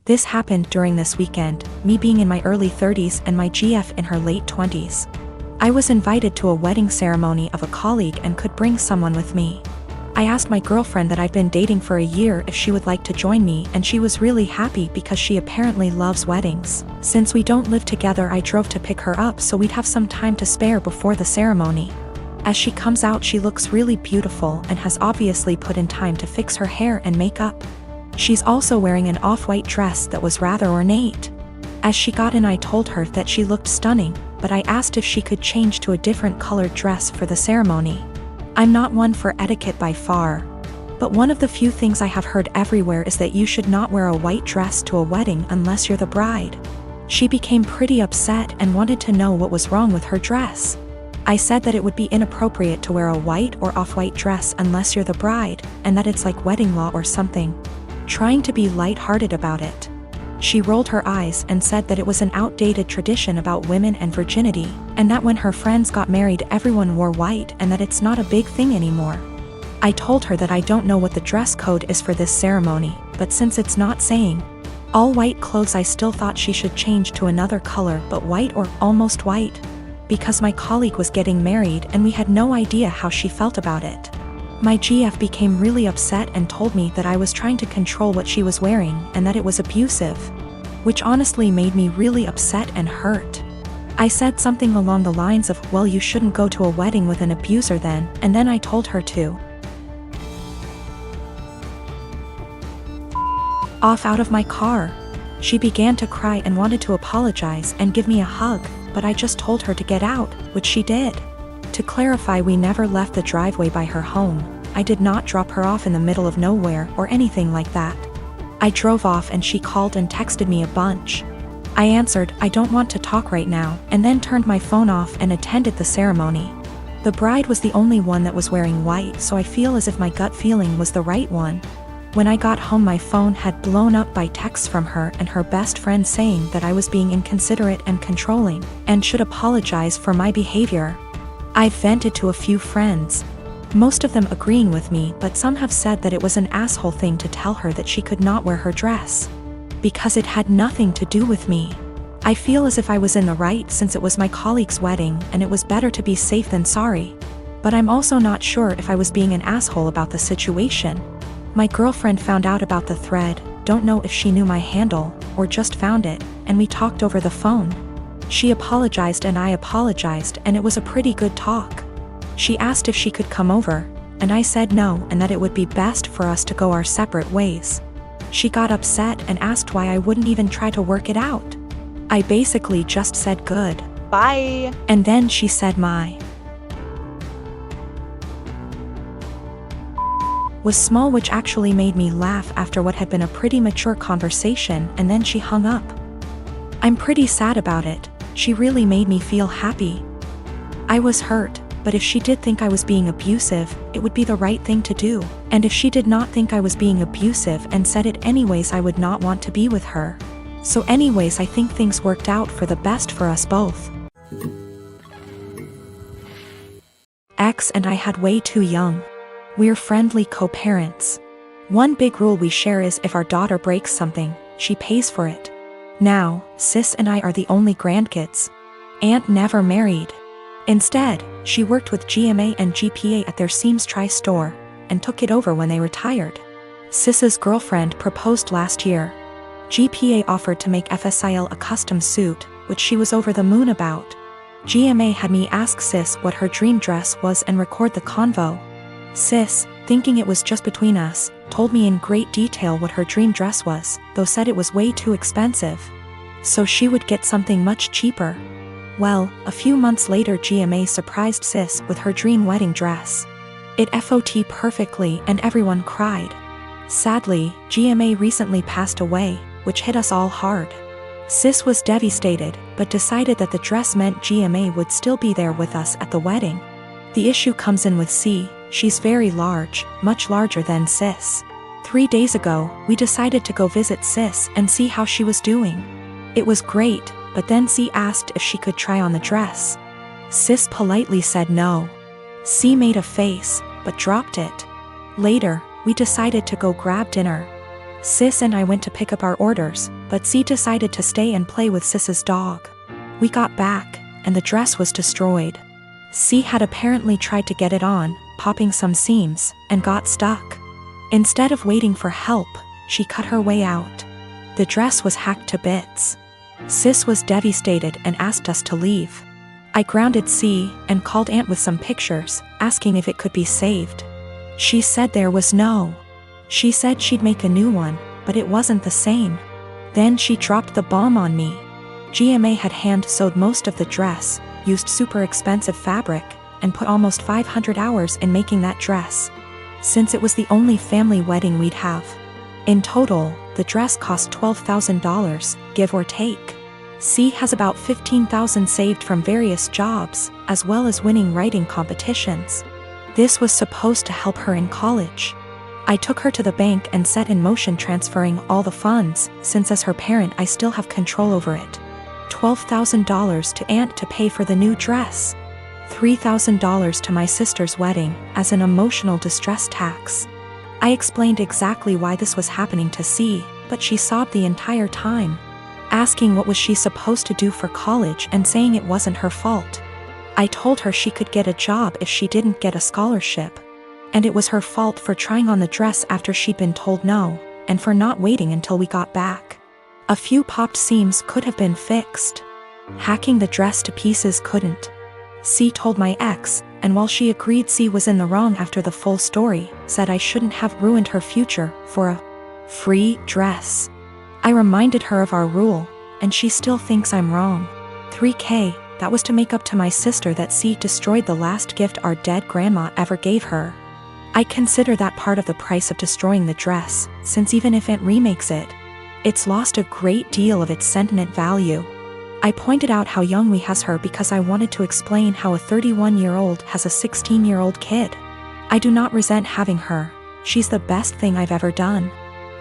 This happened during this weekend, me being in my early 30s and my GF in her late 20s. I was invited to a wedding ceremony of a colleague and could bring someone with me. I asked my girlfriend that I've been dating for a year if she would like to join me, and she was really happy because she apparently loves weddings. Since we don't live together, I drove to pick her up so we'd have some time to spare before the ceremony. As she comes out, she looks really beautiful and has obviously put in time to fix her hair and makeup. She's also wearing an off-white dress that was rather ornate. As she got in, I told her that she looked stunning, but I asked if she could change to a different colored dress for the ceremony. I'm not one for etiquette by far, but one of the few things I have heard everywhere is that you should not wear a white dress to a wedding unless you're the bride. She became pretty upset and wanted to know what was wrong with her dress. I said that it would be inappropriate to wear a white or off-white dress unless you're the bride, and that it's like wedding law or something. Trying to be light-hearted about it. She rolled her eyes and said that it was an outdated tradition about women and virginity, and that when her friends got married everyone wore white and that it's not a big thing anymore. I told her that I don't know what the dress code is for this ceremony, but since it's not saying all white clothes, I still thought she should change to another color, but white or almost white, because my colleague was getting married and we had no idea how she felt about it. My GF became really upset and told me that I was trying to control what she was wearing and that it was abusive, which honestly made me really upset and hurt. I said something along the lines of, well, you shouldn't go to a wedding with an abuser then, and then I told her to off out of my car. She began to cry and wanted to apologize and give me a hug, but I just told her to get out, which she did. To clarify, we never left the driveway by her home. I did not drop her off in the middle of nowhere or anything like that. I drove off and she called and texted me a bunch. I answered, I don't want to talk right now, and then turned my phone off and attended the ceremony. The bride was the only one that was wearing white, so I feel as if my gut feeling was the right one. When I got home, my phone had blown up by texts from her and her best friend saying that I was being inconsiderate and controlling, and should apologize for my behavior. I've vented to a few friends, most of them agreeing with me, but some have said that it was an asshole thing to tell her that she could not wear her dress, because it had nothing to do with me. I feel as if I was in the right since it was my colleague's wedding and it was better to be safe than sorry. But I'm also not sure if I was being an asshole about the situation. My girlfriend found out about the thread, don't know if she knew my handle, or just found it, and we talked over the phone. She apologized and I apologized, and it was a pretty good talk. She asked if she could come over, and I said no and that it would be best for us to go our separate ways. She got upset and asked why I wouldn't even try to work it out. I basically just said good. Bye. And then she said my was small, which actually made me laugh after what had been a pretty mature conversation, and then she hung up. I'm pretty sad about it. She really made me feel happy. I was hurt, but if she did think I was being abusive, it would be the right thing to do. And if she did not think I was being abusive and said it anyways, I would not want to be with her. So anyways, I think things worked out for the best for us both. X and I had way too young. We're friendly co-parents. One big rule we share is if our daughter breaks something, she pays for it. Now, sis and I are the only grandkids. Aunt never married. Instead, she worked with GMA and GPA at their Seams store, and took it over when they retired. Sis's girlfriend proposed last year. GPA offered to make FSIL a custom suit, which she was over the moon about. GMA had me ask Sis what her dream dress was and record the convo. Sis, thinking it was just between us, told me in great detail what her dream dress was, though said it was way too expensive. So she would get something much cheaper. Well, a few months later GMA surprised Sis with her dream wedding dress. It FOT perfectly and everyone cried. Sadly, GMA recently passed away, which hit us all hard. Sis was devastated, but decided that the dress meant GMA would still be there with us at the wedding. The issue comes in with C. She's very large, much larger than Sis. 3 days ago, we decided to go visit Sis and see how she was doing. It was great, but then C asked if she could try on the dress. Sis politely said no. C made a face, but dropped it. Later, we decided to go grab dinner. Sis and I went to pick up our orders, but C decided to stay and play with Sis's dog. We got back, and the dress was destroyed. C had apparently tried to get it on, popping some seams, and got stuck. Instead of waiting for help, she cut her way out. The dress was hacked to bits. Sis was devastated and asked us to leave. I grounded C and called Aunt with some pictures, asking if it could be saved. She said there was no. She said she'd make a new one, but it wasn't the same. Then she dropped the bomb on me. GMA had hand-sewed most of the dress, used super expensive fabric, and put almost 500 hours in making that dress. Since it was the only family wedding we'd have. In total, the dress cost $12,000, give or take. C has about $15,000 saved from various jobs, as well as winning writing competitions. This was supposed to help her in college. I took her to the bank and set in motion transferring all the funds, since as her parent I still have control over it. $12,000 to Aunt to pay for the new dress. $3,000 to my sister's wedding, as an emotional distress tax. I explained exactly why this was happening to C, but she sobbed the entire time, asking what was she supposed to do for college and saying it wasn't her fault. I told her she could get a job if she didn't get a scholarship. And it was her fault for trying on the dress after she'd been told no, and for not waiting until we got back. A few popped seams could have been fixed. Hacking the dress to pieces couldn't. C told my ex, and while she agreed C was in the wrong after the full story, said I shouldn't have ruined her future for a free dress. I reminded her of our rule, and she still thinks I'm wrong. $3,000, that was to make up to my sister that C destroyed the last gift our dead grandma ever gave her. I consider that part of the price of destroying the dress, since even if Aunt remakes it, it's lost a great deal of its sentiment value. I pointed out how young we has her because I wanted to explain how a 31-year-old has a 16-year-old kid. I do not resent having her, she's the best thing I've ever done.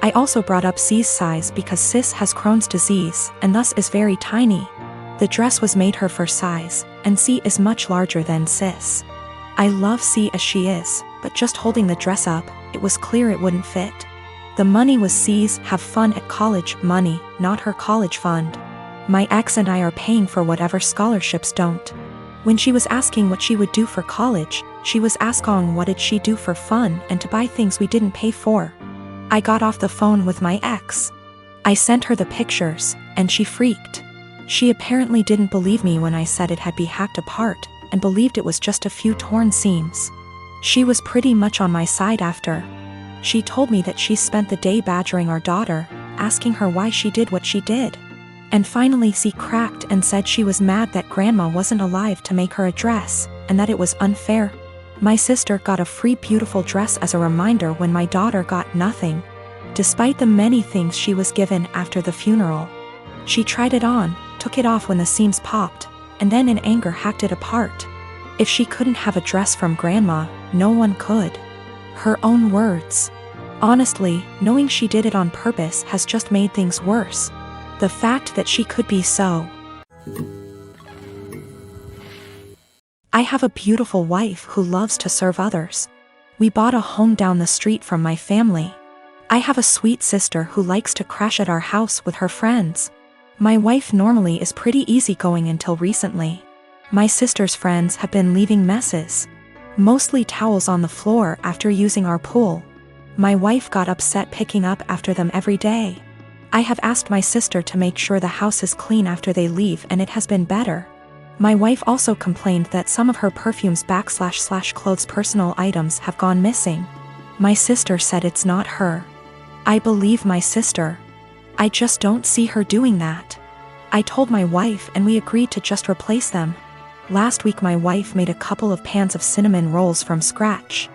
I also brought up C's size because Sis has Crohn's disease and thus is very tiny. The dress was made her for size, and C is much larger than Sis. I love C as she is, but just holding the dress up, it was clear it wouldn't fit. The money was C's have fun at college money, not her college fund. My ex and I are paying for whatever scholarships don't. When she was asking what she would do for college, she was asking what did she do for fun and to buy things we didn't pay for. I got off the phone with my ex. I sent her the pictures, and she freaked. She apparently didn't believe me when I said it had been hacked apart, and believed it was just a few torn seams. She was pretty much on my side after. She told me that she spent the day badgering our daughter, asking her why she did what she did. And finally C cracked and said she was mad that grandma wasn't alive to make her a dress, and that it was unfair. My sister got a free beautiful dress as a reminder when my daughter got nothing. Despite the many things she was given after the funeral. She tried it on, took it off when the seams popped, and then in anger hacked it apart. If she couldn't have a dress from grandma, no one could. Her own words. Honestly, knowing she did it on purpose has just made things worse. The fact that she could be so. I have a beautiful wife who loves to serve others. We bought a home down the street from my family. I have a sweet sister who likes to crash at our house with her friends. My wife normally is pretty easygoing until recently. My sister's friends have been leaving messes. Mostly towels on the floor after using our pool. My wife got upset picking up after them every day. I have asked my sister to make sure the house is clean after they leave and it has been better. My wife also complained that some of her perfumes / clothes personal items have gone missing. My sister said it's not her. I believe my sister. I just don't see her doing that. I told my wife and we agreed to just replace them. Last week my wife made a couple of pans of cinnamon rolls from scratch.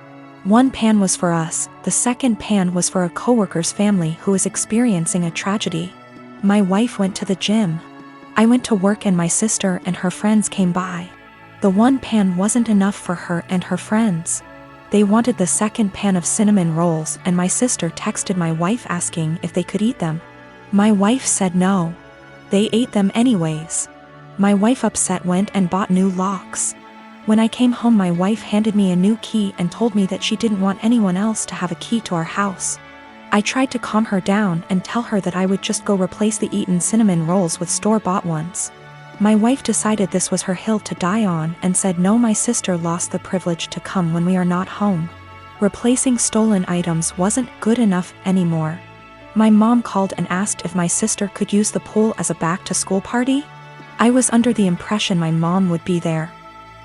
One pan was for us, the second pan was for a coworker's family who is experiencing a tragedy. My wife went to the gym. I went to work and my sister and her friends came by. The one pan wasn't enough for her and her friends. They wanted the second pan of cinnamon rolls and my sister texted my wife asking if they could eat them. My wife said no. They ate them anyways. My wife upset went and bought new locks. When I came home my wife handed me a new key and told me that she didn't want anyone else to have a key to our house. I tried to calm her down and tell her that I would just go replace the eaten cinnamon rolls with store-bought ones. My wife decided this was her hill to die on and said no, my sister lost the privilege to come when we are not home. Replacing stolen items wasn't good enough anymore. My mom called and asked if my sister could use the pool as a back-to-school party. I was under the impression my mom would be there.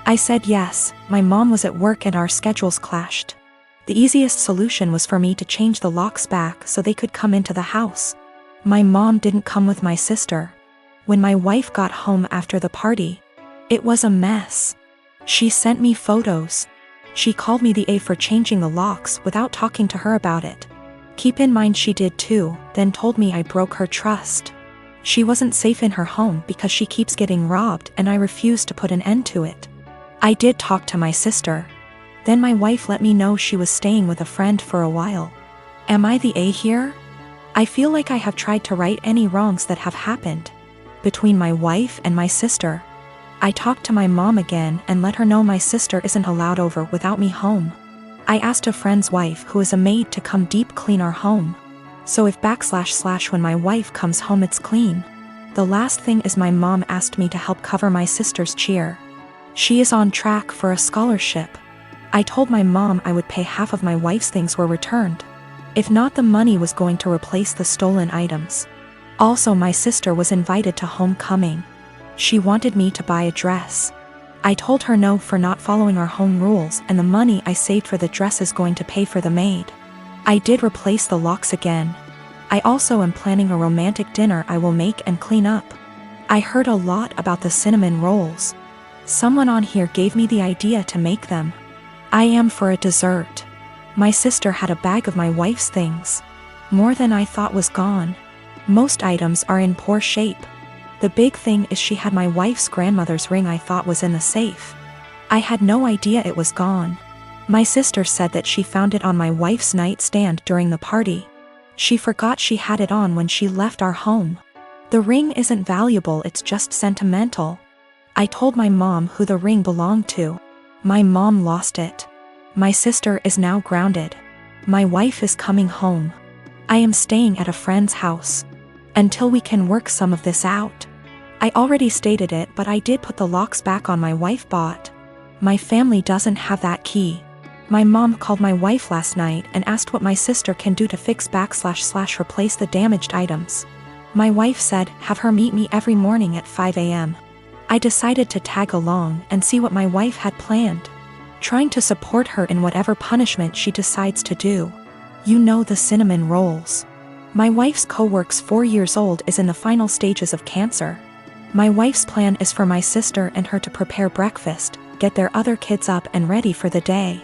I said yes. My mom was at work and our schedules clashed. The easiest solution was for me to change the locks back so they could come into the house. My mom didn't come with my sister. When my wife got home after the party, it was a mess. She sent me photos. She called me the A for changing the locks without talking to her about it. Keep in mind she did too, then told me I broke her trust. She wasn't safe in her home because she keeps getting robbed and I refused to put an end to it. I did talk to my sister. Then my wife let me know she was staying with a friend for a while. Am I the A here? I feel like I have tried to right any wrongs that have happened between my wife and my sister. I talked to my mom again and let her know my sister isn't allowed over without me home. I asked a friend's wife who is a maid to come deep clean our home. So if / when my wife comes home it's clean. The last thing is my mom asked me to help cover my sister's cheer. She is on track for a scholarship. I told my mom I would pay half of my wife's things were returned. If not, the money was going to replace the stolen items. Also, my sister was invited to homecoming. She wanted me to buy a dress. I told her no for not following our home rules, and the money I saved for the dress is going to pay for the maid. I did replace the locks again. I also am planning a romantic dinner I will make and clean up. I heard a lot about the cinnamon rolls. Someone on here gave me the idea to make them. I am for a dessert. My sister had a bag of my wife's things. More than I thought was gone. Most items are in poor shape. The big thing is she had my wife's grandmother's ring I thought was in the safe. I had no idea it was gone. My sister said that she found it on my wife's nightstand during the party. She forgot she had it on when she left our home. The ring isn't valuable, it's just sentimental. I told my mom who the ring belonged to. My mom lost it. My sister is now grounded. My wife is coming home. I am staying at a friend's house until we can work some of this out. I already stated it, but I did put the locks back on my wife bought. My family doesn't have that key. My mom called my wife last night and asked what my sister can do to fix / replace the damaged items. My wife said have her meet me every morning at 5 a.m. I decided to tag along and see what my wife had planned, trying to support her in whatever punishment she decides to do. You know, the cinnamon rolls. My wife's co-worker's 4 years old is in the final stages of cancer. My wife's plan is for my sister and her to prepare breakfast, get their other kids up and ready for the day,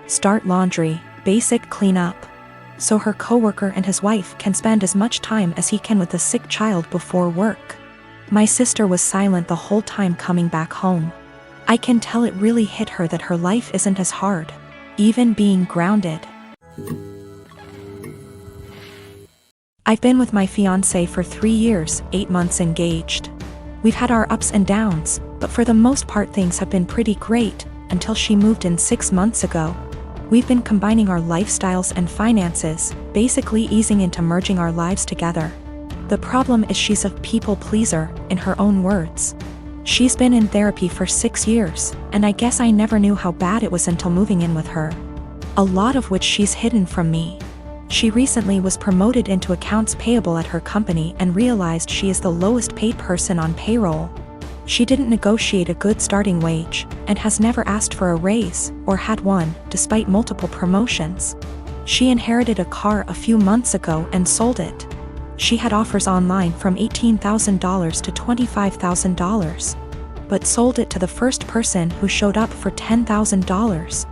start laundry, basic cleanup, so her co-worker and his wife can spend as much time as he can with the sick child before work. My sister was silent the whole time coming back home. I can tell it really hit her that her life isn't as hard, even being grounded. I've been with my fiancé for 3 years, 8 months engaged. We've had our ups and downs, but for the most part things have been pretty great, until she moved in 6 months ago. We've been combining our lifestyles and finances, basically easing into merging our lives together. The problem is she's a people pleaser, in her own words. She's been in therapy for 6 years, and I guess I never knew how bad it was until moving in with her. A lot of which she's hidden from me. She recently was promoted into accounts payable at her company and realized she is the lowest paid person on payroll. She didn't negotiate a good starting wage, and has never asked for a raise, or had one, despite multiple promotions. She inherited a car a few months ago and sold it. She had offers online from $18,000 to $25,000, but sold it to the first person who showed up for $10,000.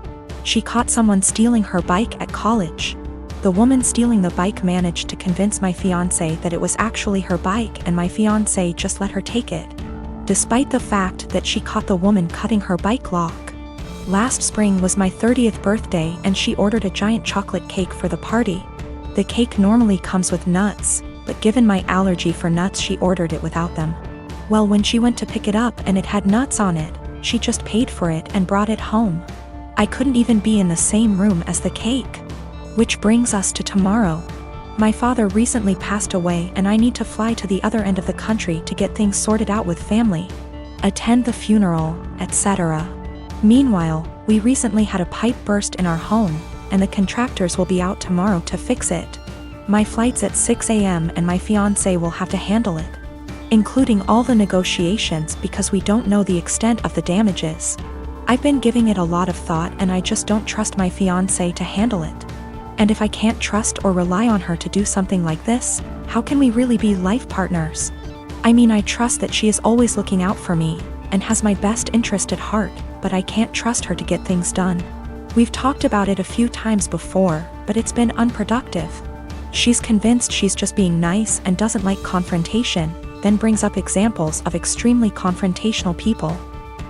She caught someone stealing her bike at college. The woman stealing the bike managed to convince my fiancé that it was actually her bike, and my fiancé just let her take it, despite the fact that she caught the woman cutting her bike lock. Last spring was my 30th birthday and she ordered a giant chocolate cake for the party. The cake normally comes with nuts, but given my allergy for nuts she ordered it without them. Well, when she went to pick it up and it had nuts on it, she just paid for it and brought it home. I couldn't even be in the same room as the cake. Which brings us to tomorrow. My father recently passed away and I need to fly to the other end of the country to get things sorted out with family, attend the funeral, etc. Meanwhile, we recently had a pipe burst in our home, and the contractors will be out tomorrow to fix it. My flight's at 6 a.m. and my fiancé will have to handle it, including all the negotiations because we don't know the extent of the damages. I've been giving it a lot of thought and I just don't trust my fiancé to handle it. And if I can't trust or rely on her to do something like this, how can we really be life partners? I mean, I trust that she is always looking out for me and has my best interest at heart, but I can't trust her to get things done. We've talked about it a few times before, but it's been unproductive. She's convinced she's just being nice and doesn't like confrontation, then brings up examples of extremely confrontational people.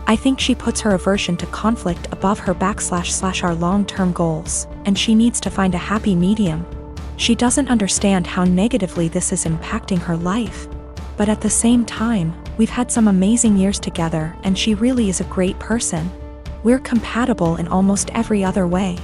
I think she puts her aversion to conflict above her / our long-term goals, and she needs to find a happy medium. She doesn't understand how negatively this is impacting her life. But at the same time, we've had some amazing years together and she really is a great person. We're compatible in almost every other way.